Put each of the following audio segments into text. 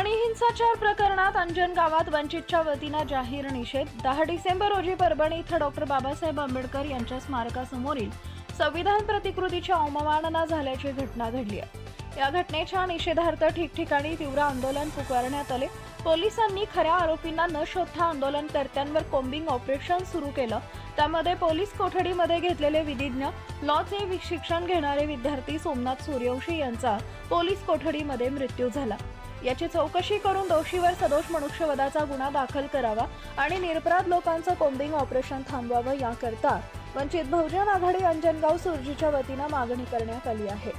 परभणी हिंसाचार प्रकरणात अंजन गावात वंचितच्या वतीनं जाहीर निषेध। 10 डिसेंबर रोजी परभणी इथं डॉक्टर बाबासाहेब आंबेडकर यांच्या स्मारकासमोरील संविधान प्रतिकृतीची अवमानना झाल्याची घटना घडली आहे। या घटनेच्या निषेधार्थ ठिकठिकाणी तीव्र आंदोलन पुकारण्यात आले। पोलिसांनी खऱ्या आरोपींना न शोधता आंदोलनकर्त्यांवर कॉम्बिंग ऑपरेशन सुरू केलं। त्यामध्ये पोलीस कोठडीमध्ये घेतलेले विधिज्ञ, लॉचे शिक्षण घेणारे विद्यार्थी सोमनाथ सूर्यवंशी यांचा पोलीस कोठडीमध्ये मृत्यू झाला। याची चौकशी करून दोषीवर सदोष मनुष्यवधाचा गुन्हा दाखल करावा आणि निरपराध लोकांचं कॉम्बिंग ऑपरेशन थांबवावं याकरता वंचित बहुजन आघाडी अंजनगाव सुर्जीच्या वतीनं मागणी करण्यात आली आहे,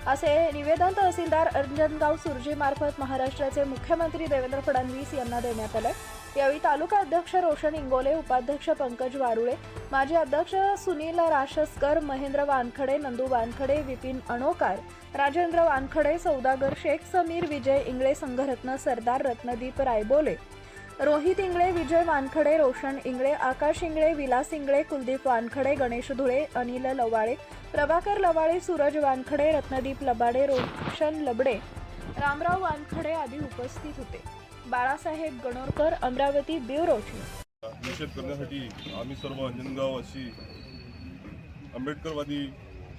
असे निवेदन तहसीलदार अंजनगाव सुर्जी मार्फत महाराष्ट्राचे मुख्यमंत्री देवेंद्र फडणवीस यांना देण्यात आले। यावेळी तालुका अध्यक्ष रोशन इंगोले, उपाध्यक्ष पंकज वारुळे, माजी अध्यक्ष सुनील राशस्कर, महेंद्र वानखडे, नंदू वानखडे, विपिन अणोकार, राजेंद्र वानखडे, सौदागर शेख, समीर विजय इंगळे, संघरत्न सरदार, रत्नदीप रायबोले, रोहित इंगळे, विजय वानखडे, रोशन इंगळे, आकाश इंगळे, विलास इंगळे, कुलदीप वानखडे, गणेश धुळे, अनिल लवाळे, प्रभाकर लवाळे, सूरज वानखडे, रत्नदीप लबाडे, रोशन लबडे, रामराव वानखडे आदी उपस्थित होते। Balasaheb Ganorkar, Amravati bureau chief. निषेध करण्यासाठी आम्ही सर्व अंजनगाववासी आंबेडकरवादी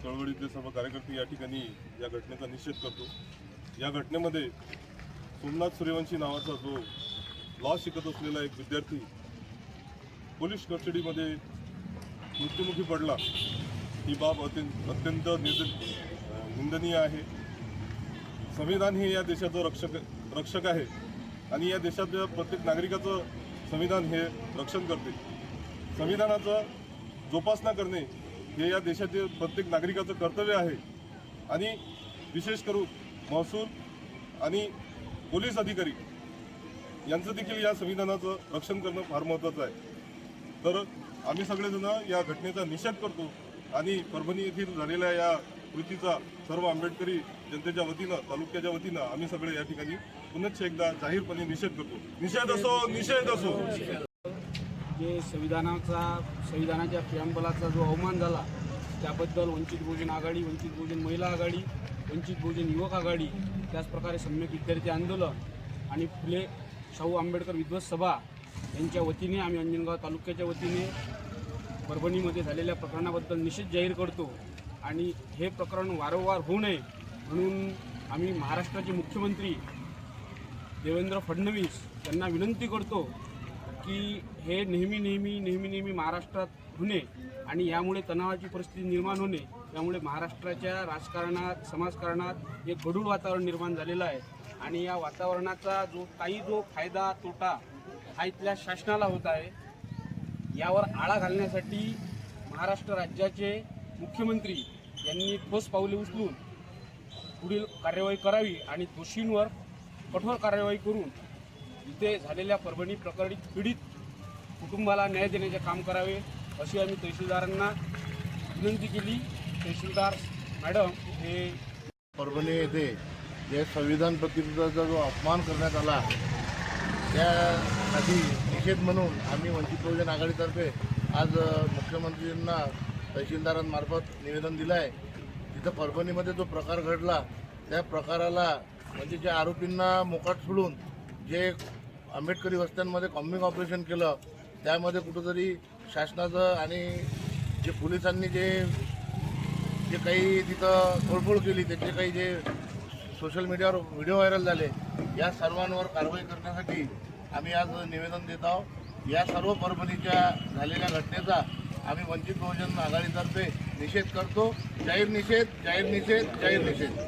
चळवळीतले सर्व कार्यकर्ते या ठिकाणी या घटनेचा निषेध करतो। या घटनेमध्ये सोमनाथ सूर्यवंशी नावाचा जो लॉ शिकत असलेला एक विद्यार्थी पोलीस कस्टडीमध्ये मृत्युमुखी पडला, ही बाब अत्यंत निंदनीय आहे। संविधान हे या देशाचं रक्षक आहे आणि या देशातल्या प्रत्येक नागरिकाचं संविधान हे रक्षण करते। संविधानाचं जोपासना करणे हे या देशाचे प्रत्येक नागरिकाचं कर्तव्य आहे आणि विशेष करून महसूल आणि पोलीस अधिकारी यांचं देखील या संविधानाचं रक्षण करणं फार महत्त्वाचं आहे। तर आम्ही सगळेजण या घटनेचा निषेध करतो आणि परभणी येथील झालेल्या या कृतीचा सर्व आंबेडकरी जनतेच्या वतीनं, तालुक्याच्या वतीनं आम्ही सगळे या ठिकाणी पुनश्च एकदा जाहीरपणे निषेध करतो। निषेध असो, निषेध असो। जे संविधानाच्या प्रियांबलाचा जो अवमान झाला त्याबद्दल वंचित बहुजन आघाडी, वंचित बहुजन महिला आघाडी, वंचित बहुजन युवक आघाडी, त्याचप्रकारे सम्यक विद्यार्थी आंदोलन आणि फुले शाहू आंबेडकर विद्वत सभा यांच्या वतीने आम्ही अंजनगाव तालुक्याच्या वतीने परभणीमध्ये झालेल्या प्रकरणाबद्दल निषेध जाहीर करतो आणि हे प्रकरण वारंवार होऊ नये म्हणून आम्ही महाराष्ट्राचे मुख्यमंत्री देवेंद्र फडणवीस यांना विनंती करतो की हे नेहमी महाराष्ट्रात होणे आणि यामुळे तणावाची परिस्थिती निर्माण होणे, त्यामुळे महाराष्ट्राच्या राजकारणात, समाजकारणात एक गढूळ वातावरण निर्माण झालेलं आहे आणि या वातावरणाचा जो फायदा तोटा हा इथल्या शासनाला होत आहे, यावर आळा घालण्यासाठी महाराष्ट्र राज्याचे मुख्यमंत्री यांनी ठोस पावले उचलून पुढील कार्यवाही करावी आणि दोषींवर कठोर कार्यवाही करून इथे झालेल्या परभणी प्रकरणी पीडित कुटुंबाला न्याय देण्याचे काम करावे अशी आम्ही तहसीलदारांना विनंती केली। तहसीलदार मॅडम हे परभणी येथे जे संविधान प्रतिकृतीचा जो अपमान करण्यात आला त्यासाठी निषेध म्हणून आम्ही वंचित बहुजन आघाडीतर्फे आज मुख्यमंत्र्यांना तहसीलदारांमार्फत निवेदन दिलं आहे। तिथं परभणीमध्ये जो प्रकार घडला त्या प्रकाराला म्हणजे ज्या आरोपींना मोकाट सोडून जे आंबेडकरी वस्त्यांमध्ये कॉम्बिंग ऑपरेशन केलं त्यामध्ये कुठंतरी शासनाचं आणि जे पोलिसांनी जे काही तिथं तोडफोड केली, त्याचे काही जे सोशल मीडियावर व्हिडिओ व्हायरल झाले, या सर्वांवर कारवाई करण्यासाठी आम्ही आज निवेदन देत आहोत। या सर्व परभणीच्या झालेल्या घटनेचा आम्ही वंचित बहुजन आघाडीतर्फे निषेध करतो। जाहीर निषेध, जाहीर निषेध, जाहीर निषेध।